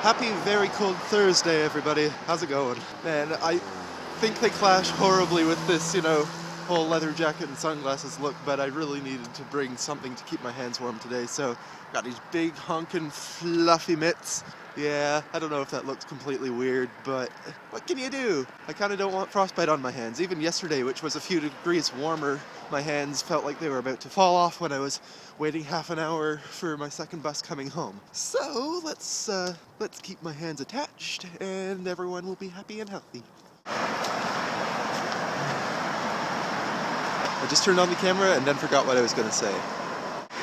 Happy very cold Thursday, everybody. How's it going? Man, I think they clash horribly with this, whole leather jacket and sunglasses look, but I really needed to bring something to keep my hands warm today, so got these big honkin' fluffy mitts. Yeah, I don't know if that looks completely weird, but what can you do? I kinda don't want frostbite on my hands. Even yesterday, which was a few degrees warmer, my hands felt like they were about to fall off when I was waiting half an hour for my second bus coming home. So let's keep my hands attached and everyone will be happy and healthy. I just turned on the camera and then forgot what I was gonna say.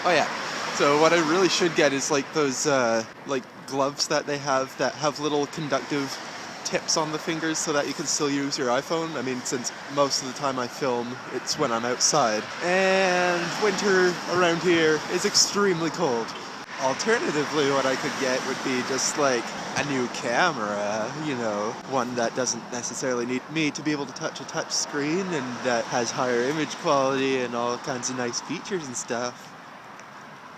Oh yeah, so what I really should get is like those gloves that they have that have little conductive tips on the fingers so that you can still use your iPhone. I mean, since most of the time I film, it's when I'm outside. And winter around here is extremely cold. Alternatively, what I could get would be just like a new camera, one that doesn't necessarily need me to be able to touch a touch screen and that has higher image quality and all kinds of nice features and stuff.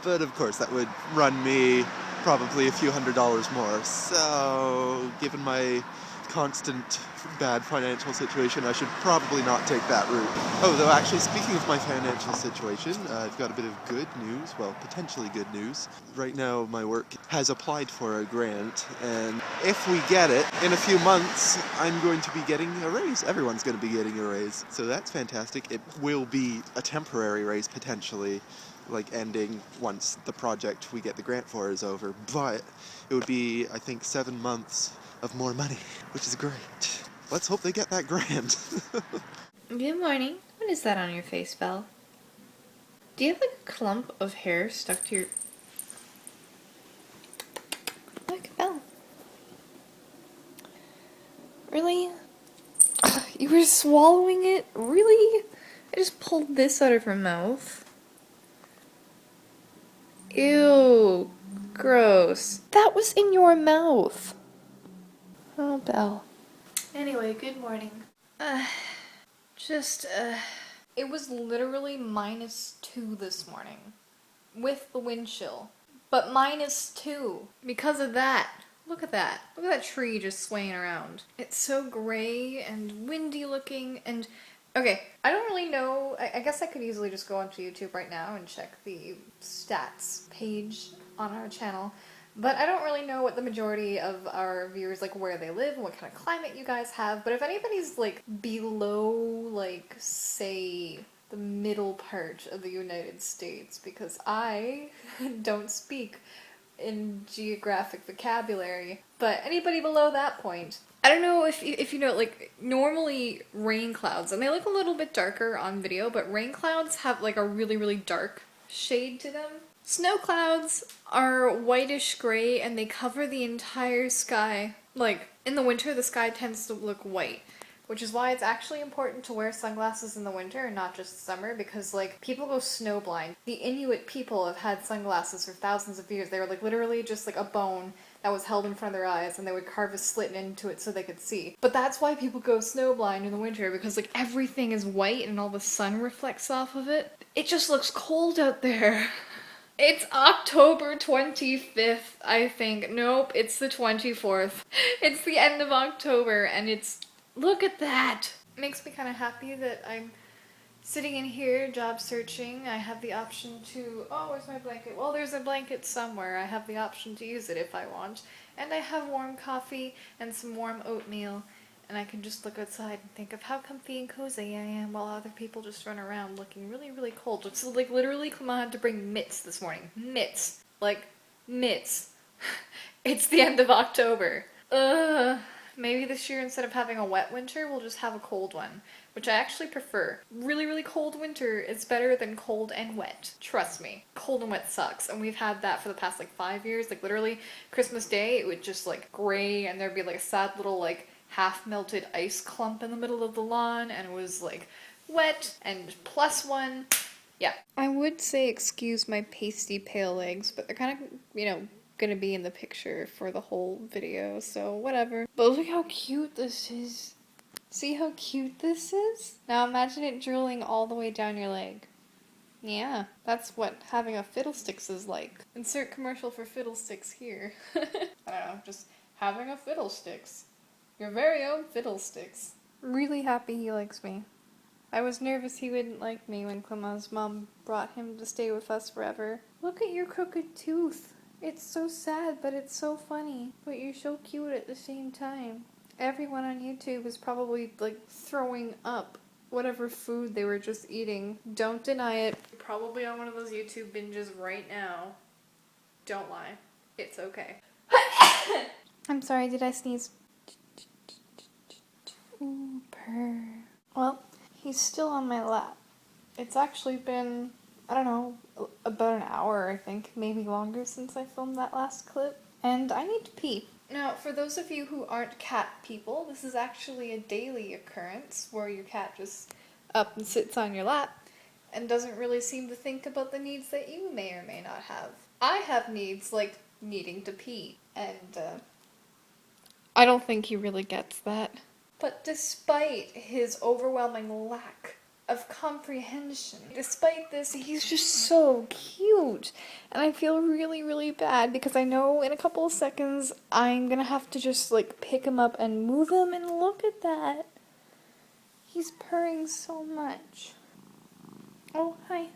But of course, that would run me probably a few $100s more. So, given my constant bad financial situation, I should probably not take that route. Oh, though actually, speaking of my financial situation, I've got a bit of good news, well, potentially good news. Right now, my work has applied for a grant, and if we get it, in a few months, I'm going to be getting a raise. Everyone's going to be getting a raise. So that's fantastic. It will be a temporary raise, potentially, like ending once the project we get the grant for is over, but it would be, I think, 7 months of more money, which is great. Let's hope they get that grant. Good morning. What is that on your face, Belle? Do you have like a clump of hair stuck to your... Look, Belle. Really? You were swallowing it? Really? I just pulled this out of her mouth. Ew. Gross. That was in your mouth. Oh, Belle. Anyway, good morning. It was literally -2 this morning. With the wind chill. But -2. Because of that. Look at that. Look at that tree just swaying around. It's so gray and windy looking and... Okay, I don't really know. I guess I could easily just go onto YouTube right now and check the stats page on our channel. But I don't really know what the majority of our viewers, like, where they live and what kind of climate you guys have. But if anybody's, like, below, like, say, the middle part of the United States, because I don't speak in geographic vocabulary, but anybody below that point, I don't know if you know, like, normally rain clouds, and they look a little bit darker on video, but rain clouds have, like, a really, really dark shade to them. Snow clouds are whitish gray and they cover the entire sky. Like, in the winter, the sky tends to look white, which is why it's actually important to wear sunglasses in the winter and not just summer, because, like, people go snowblind. The Inuit people have had sunglasses for thousands of years. They were, like, literally just, like, a bone that was held in front of their eyes, and they would carve a slit into it so they could see. But that's why people go snowblind in the winter, because, like, everything is white and all the sun reflects off of it. It just looks cold out there. It's October 25th, I think. Nope, it's the 24th. It's the end of October, and it's... Look at that! It makes me kind of happy that I'm sitting in here, job searching. I have the option to... Oh, where's my blanket? Well, there's a blanket somewhere. I have the option to use it if I want. And I have warm coffee and some warm oatmeal. And I can just look outside and think of how comfy and cozy I am while other people just run around looking really, really cold. It's like literally Clement had to bring mitts this morning. Mitts. Like, mitts. It's the end of October. Maybe this year instead of having a wet winter, we'll just have a cold one. Which I actually prefer. Really, really cold winter is better than cold and wet. Trust me. Cold and wet sucks. And we've had that for the past, like, 5 years. Like, literally, Christmas Day, it would just, like, gray and there'd be, like, a sad little, like, half-melted ice clump in the middle of the lawn, and it was, like, wet and +1. Yeah. I would say excuse my pasty pale legs, but they're kind of, gonna be in the picture for the whole video, so whatever. But look how cute this is. See how cute this is? Now imagine it drilling all the way down your leg. Yeah, that's what having a Fiddlesticks is like. Insert commercial for Fiddlesticks here. I don't know, just having a Fiddlesticks. Your very own Fiddlesticks. Really happy he likes me. I was nervous he wouldn't like me when Clemma's mom brought him to stay with us forever. Look at your crooked tooth. It's so sad, but it's so funny. But you're so cute at the same time. Everyone on YouTube is probably, like, throwing up whatever food they were just eating. Don't deny it. You're probably on one of those YouTube binges right now. Don't lie. It's okay. I'm sorry, did I sneeze? Ooh, purr. Well, he's still on my lap. It's actually been, I don't know, about an hour, I think, maybe longer since I filmed that last clip. And I need to pee. Now, for those of you who aren't cat people, this is actually a daily occurrence where your cat just up and sits on your lap and doesn't really seem to think about the needs that you may or may not have. I have needs like needing to pee, and I don't think he really gets that. But despite his overwhelming lack of comprehension, despite this, he's just so cute. And I feel really, really bad because I know in a couple of seconds I'm gonna have to just like pick him up and move him, and look at that. He's purring so much. Oh, hi.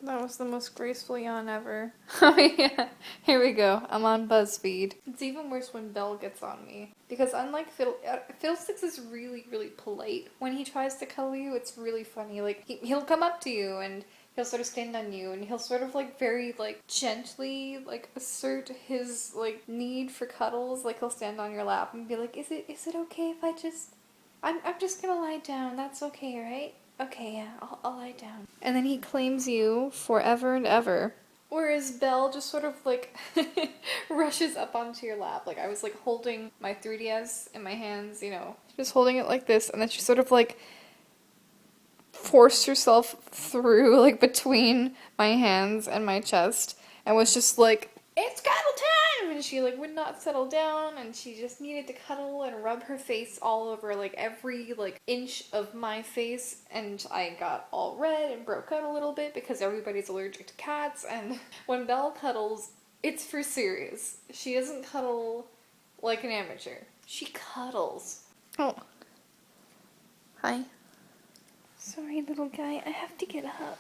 That was the most graceful yawn ever. Oh yeah, here we go. I'm on BuzzFeed. It's even worse when Belle gets on me. Because unlike Fiddlesticks is really, really polite. When he tries to cuddle you, it's really funny. Like, he'll come up to you and he'll sort of stand on you and he'll sort of like very like gently like assert his like need for cuddles. Like he'll stand on your lap and be like, is it okay if I just... I'm just gonna lie down. That's okay, right? Okay, yeah, I'll lie down. And then he claims you forever and ever. Whereas Belle just sort of like rushes up onto your lap. Like I was like holding my 3DS in my hands, you know, just holding it like this, and then she sort of like forced herself through like between my hands and my chest and was just like, it's cuddle time! And she like would not settle down, and she just needed to cuddle and rub her face all over like every like inch of my face, and I got all red and broke out a little bit because everybody's allergic to cats. And when Belle cuddles, it's for serious. She doesn't cuddle like an amateur. She cuddles. Oh. Hi. Sorry, little guy. I have to get up.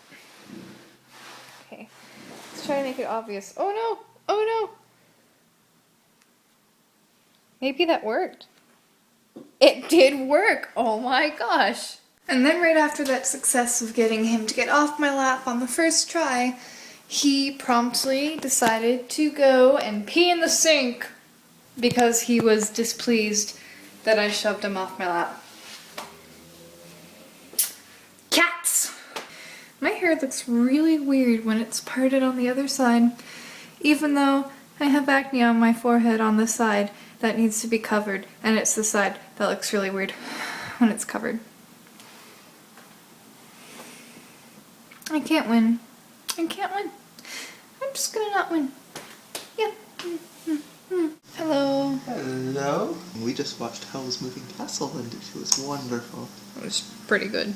Okay. Let's try to make it obvious. Oh no! Oh no! Maybe that worked. It did work! Oh my gosh! And then right after that success of getting him to get off my lap on the first try, he promptly decided to go and pee in the sink because he was displeased that I shoved him off my lap. Cats! My hair looks really weird when it's parted on the other side, even though I have acne on my forehead on the side that needs to be covered, and it's the side that looks really weird when it's covered. I can't win. I can't win. I'm just gonna not win. Yeah. Hello. Hello. We just watched Howl's Moving Castle and it was wonderful. It was pretty good.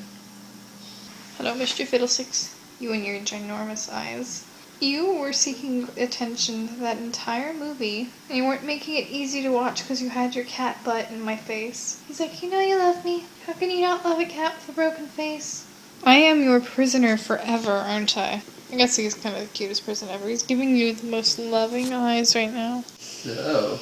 Hello, Mr. Fiddlesticks. You and your ginormous eyes. You were seeking attention that entire movie, and you weren't making it easy to watch because you had your cat butt in my face. He's like, you know you love me. How can you not love a cat with a broken face? I am your prisoner forever, aren't I? I guess he's kind of the cutest person ever. He's giving you the most loving eyes right now. So,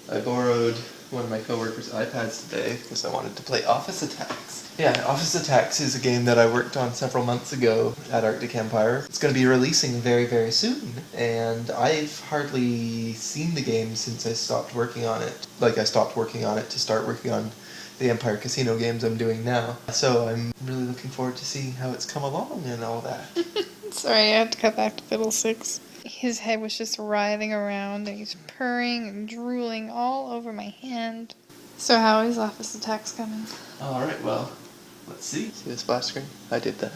I borrowed one of my coworkers' iPads today because I wanted to play Office Attacks. Yeah, Office Attacks is a game that I worked on several months ago at Arctic Empire. It's going to be releasing very, very soon, and I've hardly seen the game since I stopped working on it. Like, I stopped working on it to start working on the Empire Casino games I'm doing now. So I'm really looking forward to seeing how it's come along and all that. Sorry, I had to cut back to Fiddlesticks. His head was just writhing around, and he's purring and drooling all over my hand. So how is Office Attacks coming? Alright, well, let's see. See the splash screen? I did that.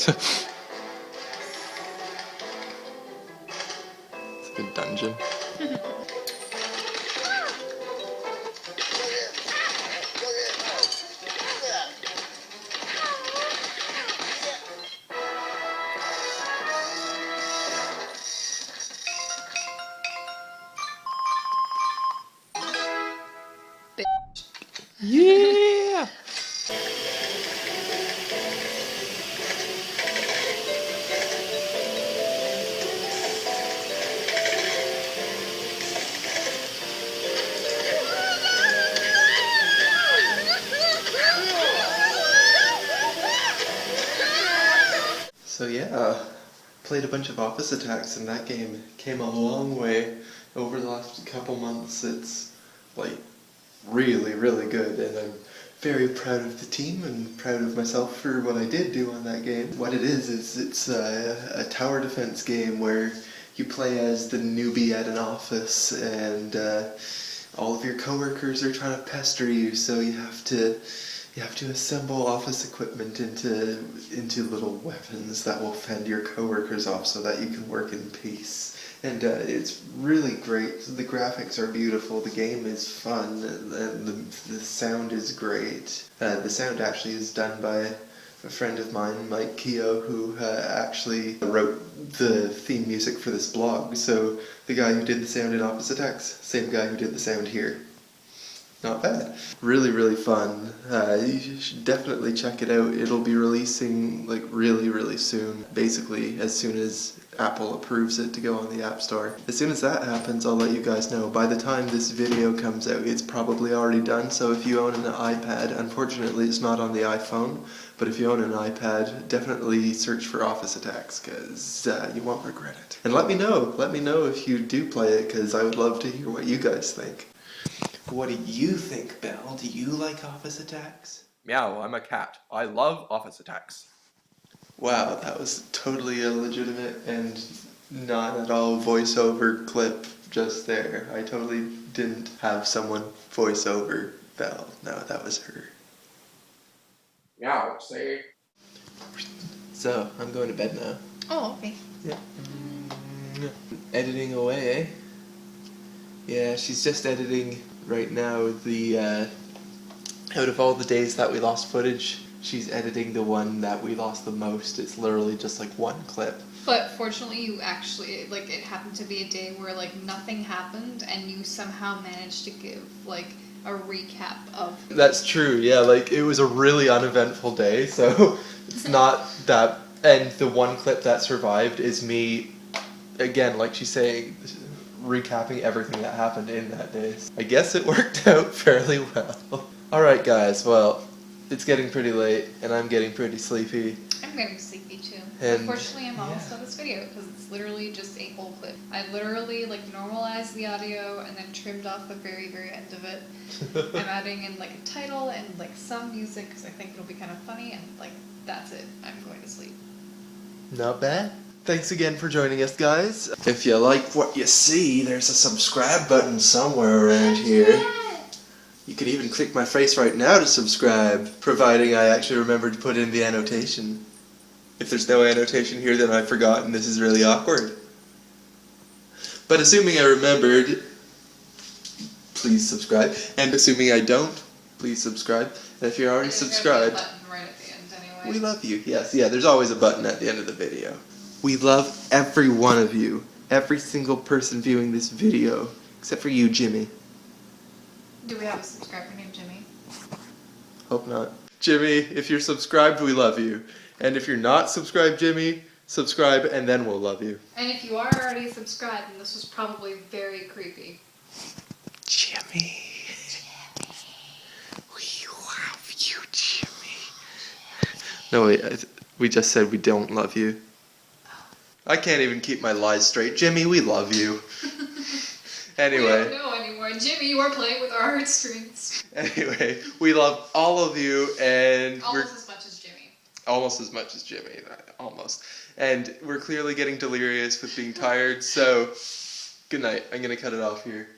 It's like a dungeon. Yeah! So yeah, played a bunch of Office Attacks and that game came a long way over the last couple months. It's like really, really good, and I'm very proud of the team and proud of myself for what I did do on that game. What it is it's a tower defense game where you play as the newbie at an office, and all of your coworkers are trying to pester you, so you have to assemble office equipment into little weapons that will fend your coworkers off so that you can work in peace. And it's really great. The graphics are beautiful, the game is fun, and the sound is great. The sound actually is done by a friend of mine, Mike Keogh, who actually wrote the theme music for this blog. So the guy who did the sound in Office Attacks, same guy who did the sound here. Not bad. Really, really fun. You should definitely check it out. It'll be releasing like really, really soon. Basically, as soon as Apple approves it to go on the App Store. As soon as that happens, I'll let you guys know. By the time this video comes out, it's probably already done. So if you own an iPad, unfortunately it's not on the iPhone, but if you own an iPad, definitely search for Office Attacks, because you won't regret it. And let me know if you do play it, because I would love to hear what you guys think. What do you think, Belle? Do you like Office Attacks? Meow, I'm a cat. I love Office Attacks. Wow, that was totally illegitimate and not at all voiceover clip just there. I totally didn't have someone voice over Belle. No, that was her. Meow, say. So, I'm going to bed now. Oh, okay. Yeah. Editing away, eh? Yeah, she's just editing right now the, out of all the days that we lost footage, she's editing the one that we lost the most. It's literally just like one clip. But fortunately, you actually, like, it happened to be a day where, like, nothing happened, and you somehow managed to give, like, a recap of... That's true, yeah, like, it was a really uneventful day, so it's not that... And the one clip that survived is me, again, like she's saying, recapping everything that happened in that day. I guess it worked out fairly well. Alright guys, well, it's getting pretty late, and I'm getting pretty sleepy. I'm getting sleepy too. And, unfortunately, I'm almost done this video because it's literally just a whole clip. I literally like normalized the audio and then trimmed off the very, very end of it. I'm adding in like a title and like some music because I think it'll be kind of funny, and like that's it. I'm going to sleep. Not bad. Thanks again for joining us, guys. If you like what you see, there's a subscribe button somewhere around here. You can even click my face right now to subscribe, providing I actually remember to put in the annotation. If there's no annotation here, then I forgot, and this is really awkward. But assuming I remembered, please subscribe. And assuming I don't, please subscribe. And if you're already subscribed, There's gonna be a button right at the end anyway. we love you. Yes, yeah, there's always a button at the end of the video. We love every one of you. Every single person viewing this video. Except for you, Jimmy. Do we have a subscriber named Jimmy? Hope not. Jimmy, if you're subscribed, we love you. And if you're not subscribed, Jimmy, subscribe and then we'll love you. And if you are already subscribed, then this was probably very creepy. Jimmy. We love you, Jimmy. No, wait, we just said we don't love you. I can't even keep my lies straight. Jimmy, we love you. Anyway. We don't know anymore. Jimmy, you are playing with our heartstrings. Anyway, we love all of you, and Almost as much as Jimmy. Almost as much as Jimmy. Almost. And we're clearly getting delirious with being tired, so good night. I'm going to cut it off here.